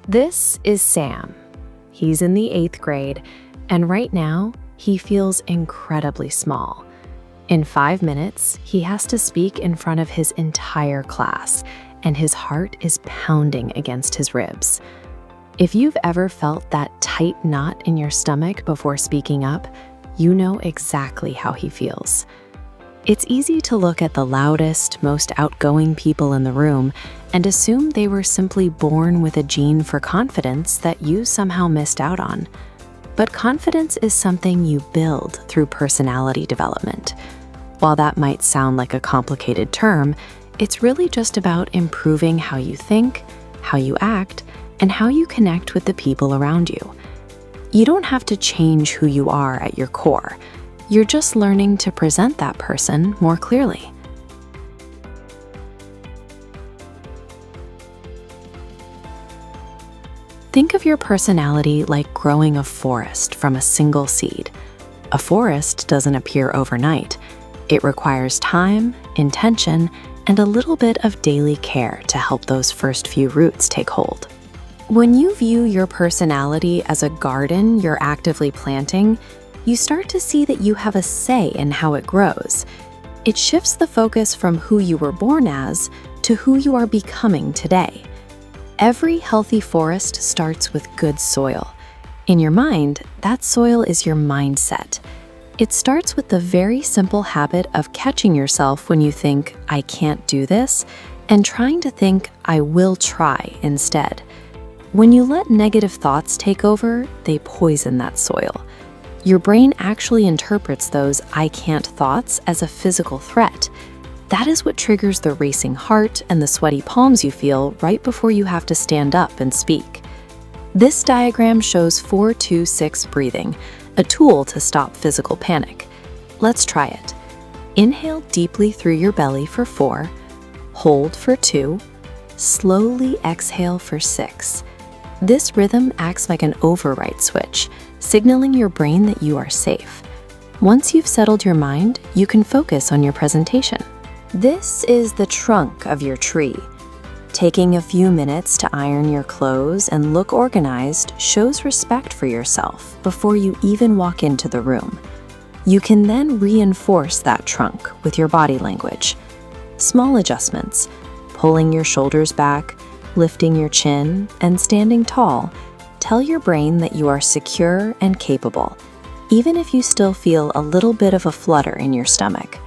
This is Sam. He's in the 8th grade, and right now, he feels incredibly small. In 5 minutes, he has to speak in front of his entire class, and his heart is pounding against his ribs. If you've ever felt that tight knot in your stomach before speaking up, you know exactly how he feels. It's easy to look at the loudest, most outgoing people in the room and assume they were simply born with a gene for confidence that you somehow missed out on. But confidence is something you build through personality development. While that might sound like a complicated term, it's really just about improving how you think, how you act, and how you connect with the people around you. You don't have to change who you are at your core. You're just learning to present that person more clearly. Think of your personality like growing a forest from a single seed. A forest doesn't appear overnight. It requires time, intention, and a little bit of daily care to help those first few roots take hold. When you view your personality as a garden you're actively planting, you start to see that you have a say in how it grows. It shifts the focus from who you were born as to who you are becoming today. Every healthy forest starts with good soil. In your mind, that soil is your mindset. It starts with the very simple habit of catching yourself when you think, "I can't do this," and trying to think, "I will try" instead. When you let negative thoughts take over, they poison that soil. Your brain actually interprets those "I can't" thoughts as a physical threat. That is what triggers the racing heart and the sweaty palms you feel right before you have to stand up and speak. This diagram shows 4-2-6 breathing, a tool to stop physical panic. Let's try it. Inhale deeply through your belly for 4, hold for 2, slowly exhale for 6. This rhythm acts like an override switch, signaling your brain that you are safe. Once you've settled your mind, you can focus on your presentation. This is the trunk of your tree. Taking a few minutes to iron your clothes and look organized shows respect for yourself before you even walk into the room. You can then reinforce that trunk with your body language. Small adjustments, pulling your shoulders back, lifting your chin, and standing tall, tell your brain that you are secure and capable, even if you still feel a little bit of a flutter in your stomach.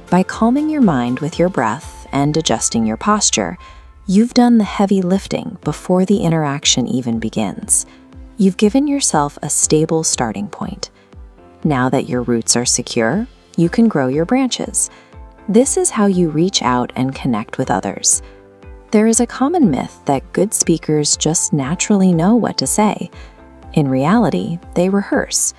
By calming your mind with your breath and adjusting your posture, you've done the heavy lifting before the interaction even begins. You've given yourself a stable starting point. Now that your roots are secure, you can grow your branches. This is how you reach out and connect with others. There is a common myth that good speakers just naturally know what to say. In reality, they rehearse.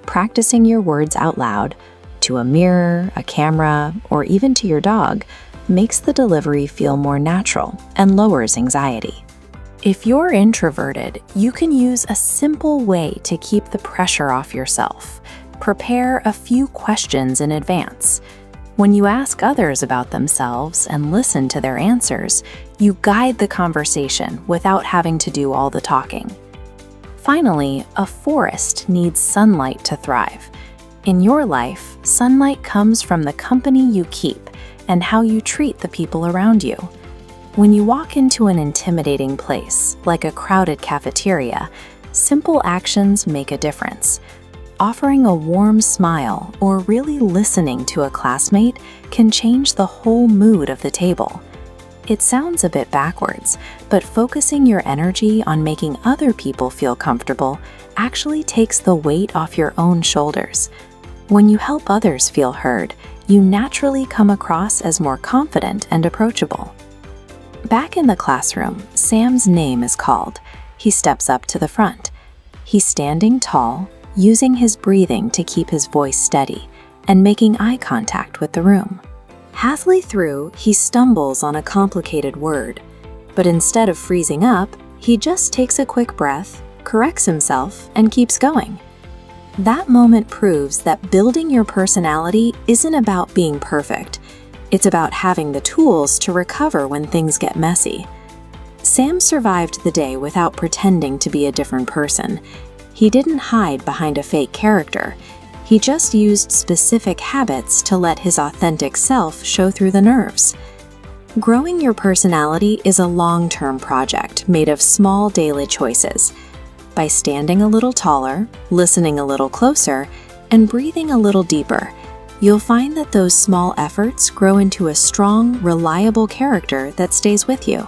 Practicing your words out loud, to a mirror, a camera, or even to your dog, makes the delivery feel more natural and lowers anxiety. If you're introverted, you can use a simple way to keep the pressure off yourself. Prepare a few questions in advance. When you ask others about themselves and listen to their answers, you guide the conversation without having to do all the talking. Finally, a forest needs sunlight to thrive. In your life, sunlight comes from the company you keep and how you treat the people around you. When you walk into an intimidating place, like a crowded cafeteria, simple actions make a difference. Offering a warm smile or really listening to a classmate can change the whole mood of the table. It sounds a bit backwards, but focusing your energy on making other people feel comfortable actually takes the weight off your own shoulders. When you help others feel heard, you naturally come across as more confident and approachable. Back in the classroom, Sam's name is called. He steps up to the front. He's standing tall, using his breathing to keep his voice steady, and making eye contact with the room. Halfway through, he stumbles on a complicated word, but instead of freezing up, he just takes a quick breath, corrects himself, and keeps going. That moment proves that building your personality isn't about being perfect. It's about having the tools to recover when things get messy. Sam survived the day without pretending to be a different person. He didn't hide behind a fake character. He just used specific habits to let his authentic self show through the nerves. Growing your personality is a long-term project made of small daily choices. By standing a little taller, listening a little closer, and breathing a little deeper, you'll find that those small efforts grow into a strong, reliable character that stays with you.